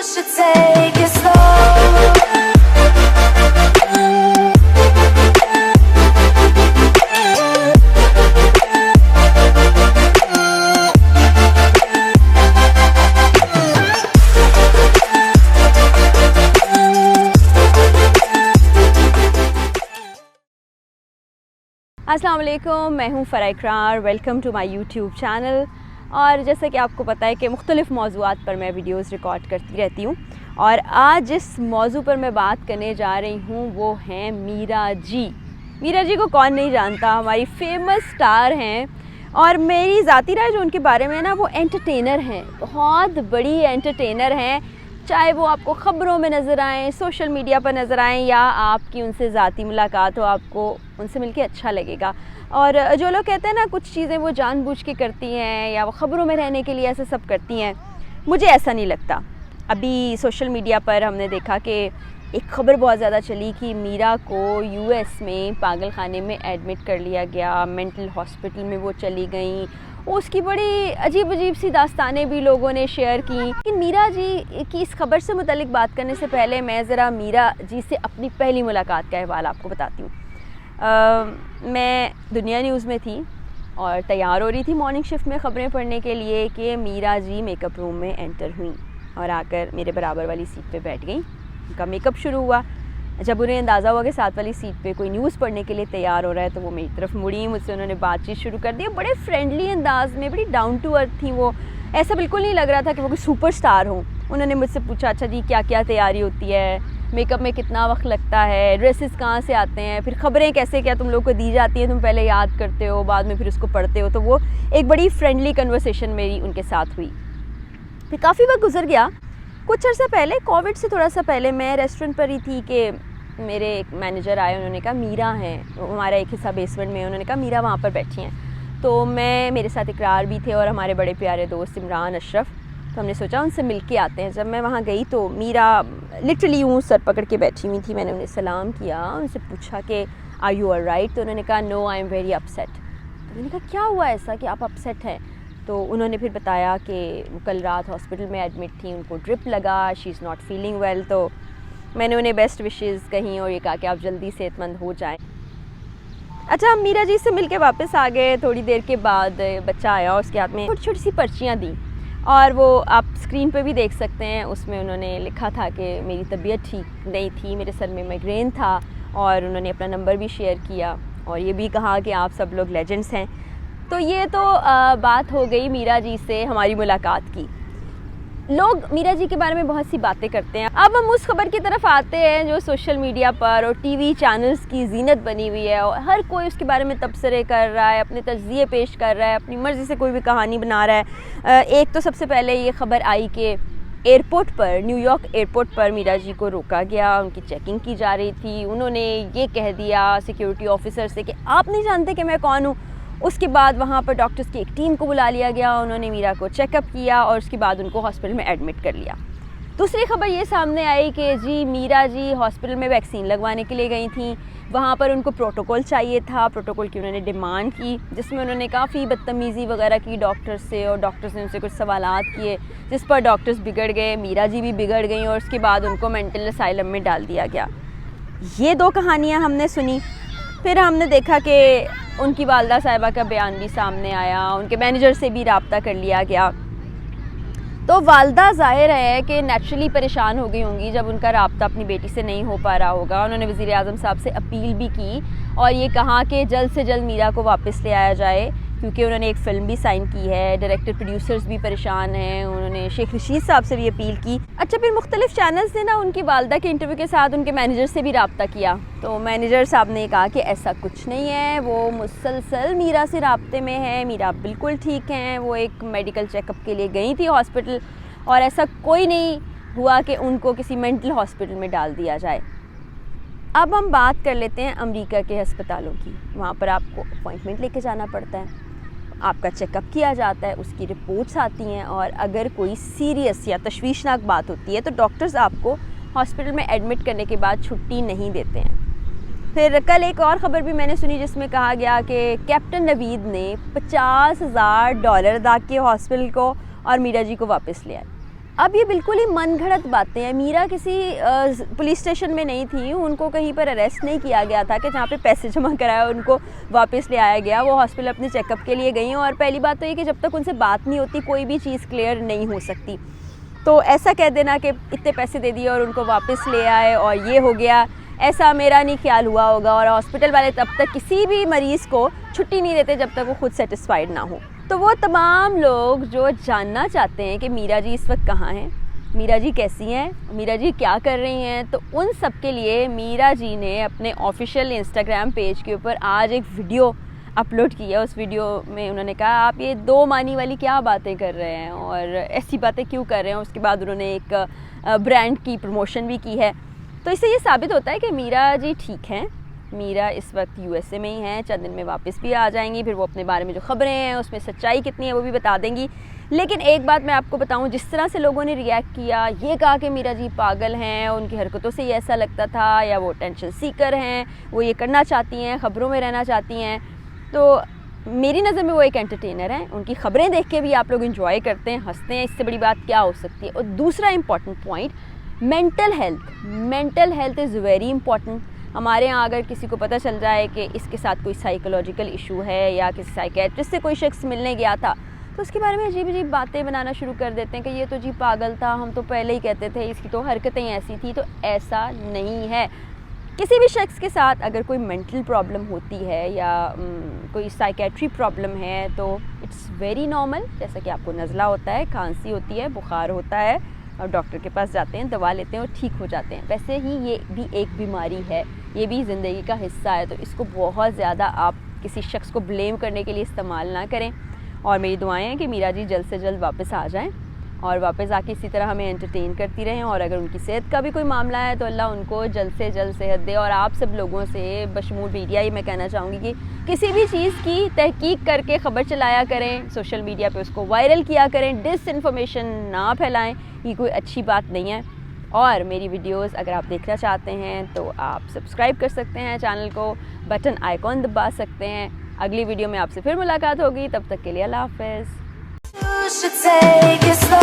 should take it slow. अस्सलाम वालेकुम, मैं हूँ Farah Iqrar. Welcome to my YouTube channel. और जैसा कि आपको पता है कि मुख्तलिफ़ मौज़ूआत पर मैं वीडियोस रिकॉर्ड करती रहती हूँ, और आज जिस मौजू पर मैं बात करने जा रही हूँ वो हैं मीरा जी। मीरा जी को कौन नहीं जानता, हमारी फेमस स्टार हैं। और मेरी ज़ाती राय जो उनके बारे में ना, वो एंटरटेनर हैं, बहुत बड़ी एंटरटेनर हैं। चाहे वो आपको ख़बरों में नज़र आएँ, सोशल मीडिया पर नज़र आएँ, या आपकी उनसे ज़ाती मुलाकात हो, आपको उनसे मिलके अच्छा लगेगा। और जो लोग कहते हैं ना कुछ चीज़ें वो जानबूझ के करती हैं या वो ख़बरों में रहने के लिए ऐसा सब करती हैं, मुझे ऐसा नहीं लगता। अभी सोशल मीडिया पर हमने देखा कि एक ख़बर बहुत ज़्यादा चली कि मीरा को यूएस में पागल खाने में एडमिट कर लिया गया, मेंटल हॉस्पिटल में वो चली गई। उसकी बड़ी अजीब अजीब सी दास्तानें भी लोगों ने शेयर की। लेकिन मीरा जी की इस खबर से मुतल्लिक बात करने से पहले मैं ज़रा मीरा जी से अपनी पहली मुलाकात का अहवाल आपको बताती हूँ। मैं दुनिया न्यूज़ में थी और तैयार हो रही थी मॉर्निंग शिफ्ट में ख़बरें पढ़ने के लिए कि मीरा जी मेकअप रूम में एंटर हुई और आकर मेरे बराबर वाली सीट पे बैठ गई। उनका मेकअप शुरू हुआ। जब उन्हें अंदाज़ा हुआ कि साथ वाली सीट पे कोई न्यूज़ पढ़ने के लिए तैयार हो रहा है, तो वो मेरी तरफ मुड़ी, मुझसे उन्होंने बातचीत शुरू कर दी। बड़े फ्रेंडली अंदाज में, बड़ी डाउन टू अर्थ थी वो। ऐसा बिल्कुल नहीं लग रहा था कि वो कोई सुपरस्टार हो। उन्होंने मुझसे पूछा, अच्छा जी क्या क्या तैयारी होती है, मेकअप में कितना वक्त लगता है, ड्रेसेस कहाँ से आते हैं, फिर ख़बरें कैसे क्या तुम लोग को दी जाती हैं, तुम पहले याद करते हो बाद में फिर उसको पढ़ते हो। तो वो एक बड़ी फ्रेंडली कन्वर्सेशन मेरी उनके साथ हुई। फिर काफ़ी वक्त गुजर गया। कुछ अर्सा पहले, कोविड से थोड़ा सा पहले, मैं रेस्टोरेंट पर ही थी कि मेरे एक मैनेजर आए। उन्होंने कहा मीरा हैं, हमारा एक हिस्सा बेसमेंट में, उन्होंने कहा मीरा वहाँ पर बैठी हैं। तो मैं, मेरे साथ इकरार भी थे और हमारे बड़े प्यारे दोस्त इमरान अशरफ। तो हमने सोचा उनसे मिल के आते हैं। जब मैं वहाँ गई तो मीरा लिटरली यूँ सर पकड़ के बैठी हुई थी। मैंने उन्हें सलाम किया, उनसे पूछा कि आर यू ऑलराइट। तो उन्होंने कहा no I am very upset. तो मैंने कहा क्या हुआ ऐसा कि आप अपसेट हैं। तो उन्होंने फिर बताया कि कल रात हॉस्पिटल में एडमिट थी, उनको ड्रिप लगा, she is not feeling well. तो मैंने उन्हें बेस्ट विशेस कहीं और ये कहा कि आप जल्दी सेहतमंद हो जाएं। अच्छा, हम मीरा जी से मिल के वापस आ गए। थोड़ी देर के बाद बच्चा आया, उसके हाथ में छोटी छोटी सी पर्चियाँ दी, और वो आप स्क्रीन पे भी देख सकते हैं। उसमें उन्होंने लिखा था कि मेरी तबीयत ठीक नहीं थी, मेरे सर में माइग्रेन था, और उन्होंने अपना नंबर भी शेयर किया और ये भी कहा कि आप सब लोग लेजेंड्स हैं। तो ये तो बात हो गई मीरा जी से हमारी मुलाकात की। लोग मीरा जी के बारे में बहुत सी बातें करते हैं। अब हम उस खबर की तरफ आते हैं जो सोशल मीडिया पर और टीवी चैनल्स की जीनत बनी हुई है, और हर कोई उसके बारे में तबसरे कर रहा है, अपने तज्ज़िये पेश कर रहा है, अपनी मर्ज़ी से कोई भी कहानी बना रहा है। एक तो सबसे पहले ये ख़बर आई कि एयरपोर्ट पर, न्यूयॉर्क एयरपोर्ट पर मीरा जी को रोका गया, उनकी चेकिंग की जा रही थी। उन्होंने ये कह दिया सिक्योरिटी ऑफिसर से कि आप नहीं जानते कि मैं कौन हूँ। उसके बाद वहाँ पर डॉक्टर्स की एक टीम को बुला लिया गया, उन्होंने मीरा को चेकअप किया और उसके बाद उनको हॉस्पिटल में एडमिट कर लिया। दूसरी खबर ये सामने आई कि जी मीरा जी हॉस्पिटल में वैक्सीन लगवाने के लिए गई थी। वहाँ पर उनको प्रोटोकॉल चाहिए था, प्रोटोकॉल की उन्होंने डिमांड की, जिसमें उन्होंने काफ़ी बदतमीज़ी वगैरह की डॉक्टर्स से, और डॉक्टर्स ने उनसे कुछ सवालात किए जिस पर डॉक्टर्स बिगड़ गए, मीरा जी भी बिगड़ गई, और उसके बाद उनको मेंटल असाइलम में डाल दिया गया। ये दो कहानियाँ हमने सुनी। फिर हमने देखा कि उनकी वालदा साहिबा का बयान भी सामने आया, उनके मैनेजर से भी रब्ता कर लिया गया। तो वालदा ज़ाहिर है कि नेचुरली परेशान हो गई होंगी जब उनका रब्ता अपनी बेटी से नहीं हो पा रहा होगा। उन्होंने वज़ीर आज़म साहब से अपील भी की और ये कहा कि जल्द से जल्द मीरा को वापस ले आया जाए, क्योंकि उन्होंने एक फ़िल्म भी साइन की है, डायरेक्टर प्रोड्यूसर्स भी परेशान हैं। उन्होंने शेख रशीद साहब से भी अपील की। अच्छा, फिर मुख्तलिफ़ चैनल्स ने ना उनकी वालदा के इंटरव्यू के साथ उनके मैनेजर से भी रब्ता किया, तो मैनेजर साहब ने कहा कि ऐसा कुछ नहीं है, वो मुसलसल मीरा से रब्ते में है, मीरा बिल्कुल ठीक हैं, वो एक मेडिकल चेकअप के लिए गई थी हॉस्पिटल, और ऐसा कोई नहीं हुआ कि उनको किसी मेंटल हॉस्पिटल में डाल दिया जाए। अब हम बात कर लेते हैं अमेरिका के अस्पतालों की। वहाँ पर आपको अपॉइंटमेंट लेके जाना पड़ता है, आपका चेकअप किया जाता है, उसकी रिपोर्ट्स आती हैं, और अगर कोई सीरियस या तशवीशनाक बात होती है तो डॉक्टर्स आपको हॉस्पिटल में एडमिट करने के बाद छुट्टी नहीं देते हैं। फिर कल एक और ख़बर भी मैंने सुनी जिसमें कहा गया कि कैप्टन नवीद ने $50,000 अदा किए हॉस्पिटल को और मीरा जी को वापस ले आए। अब ये बिल्कुल ही मन घड़त बातें हैं। मीरा किसी पुलिस स्टेशन में नहीं थी, उनको कहीं पर अरेस्ट नहीं किया गया था कि जहाँ पे पैसे जमा कराया उनको वापस ले आया गया। वो हॉस्पिटल अपने चेकअप के लिए गई। और पहली बात तो ये कि जब तक उनसे बात नहीं होती कोई भी चीज़ क्लियर नहीं हो सकती। तो ऐसा कह देना कि इतने पैसे दे दिए और उनको वापस ले आए और ये हो गया, ऐसा मेरा नहीं ख्याल हुआ होगा। और हॉस्पिटल वाले तब तक किसी भी मरीज़ को छुट्टी नहीं देते जब तक वो खुद सेटिस्फाइड ना हो। तो वो तमाम लोग जो जानना चाहते हैं कि मीरा जी इस वक्त कहाँ हैं, मीरा जी कैसी हैं, मीरा जी क्या कर रही हैं, तो उन सब के लिए मीरा जी ने अपने ऑफिशियल इंस्टाग्राम पेज के ऊपर आज एक वीडियो अपलोड की है। उस वीडियो में उन्होंने कहा आप ये दो मानी वाली क्या बातें कर रहे हैं और ऐसी बातें क्यों कर रहे हैं। उसके बाद उन्होंने एक ब्रांड की प्रमोशन भी की है। तो इससे ये साबित होता है कि मीरा जी ठीक हैं। मीरा इस वक्त यूएसए में ही हैं, चंद दिन में वापस भी आ जाएंगी। फिर वो अपने बारे में जो ख़बरें हैं उसमें सच्चाई कितनी है वो भी बता देंगी। लेकिन एक बात मैं आपको बताऊं, जिस तरह से लोगों ने रिएक्ट किया, ये कहा कि मीरा जी पागल हैं, उनकी हरकतों से ये ऐसा लगता था, या वो टेंशन सीकर हैं, वो ये करना चाहती हैं, ख़बरों में रहना चाहती हैं। तो मेरी नज़र में वो एक एंटरटेनर हैं। उनकी ख़बरें देख के भी आप लोग इंजॉय करते हैं, हंसते हैं। इससे बड़ी बात क्या हो सकती है। और दूसरा important point, mental health is very important. हमारे यहाँ अगर किसी को पता चल जाए कि इसके साथ कोई साइकोलॉजिकल इशू है या किसी साइकेट्रिस्ट से कोई शख्स मिलने गया था, तो उसके बारे में अजीब बातें बनाना शुरू कर देते हैं कि ये तो जी पागल था, हम तो पहले ही कहते थे, इसकी तो हरकतें ऐसी थी। तो ऐसा नहीं है। किसी भी शख्स के साथ अगर कोई मेंटल प्रॉब्लम होती है या कोई साइकेट्री प्रॉब्लम है तो इट्स वेरी नॉर्मल। जैसा कि आपको नज़ला होता है, खांसी होती है, बुखार होता है और डॉक्टर के पास जाते हैं, दवा लेते हैं और ठीक हो जाते हैं। वैसे ही ये भी एक बीमारी है, ये भी ज़िंदगी का हिस्सा है। तो इसको बहुत ज़्यादा आप किसी शख्स को ब्लेम करने के लिए इस्तेमाल ना करें। और मेरी दुआएं हैं कि मीरा जी जल्द से जल्द वापस आ जाएं और वापस आके इसी तरह हमें एंटरटेन करती रहें। और अगर उनकी सेहत का भी कोई मामला है तो अल्लाह उनको जल्द से जल्द सेहत दे। और आप सब लोगों से बशमूल मीडिया ही मैं कहना चाहूँगी कि किसी भी चीज़ की तहकीक करके ख़बर चलाया करें, सोशल मीडिया पे उसको वायरल किया करें, डिसइंफॉर्मेशन ना फैलाएं, ये कोई अच्छी बात नहीं है। और मेरी वीडियोस अगर आप देखना चाहते हैं तो आप सब्सक्राइब कर सकते हैं चैनल को, बटन आइकॉन दबा सकते हैं। अगली वीडियो में आपसे फिर मुलाकात होगी, तब तक के लिए अल्लाह हाफ़िज़। You should take it slow.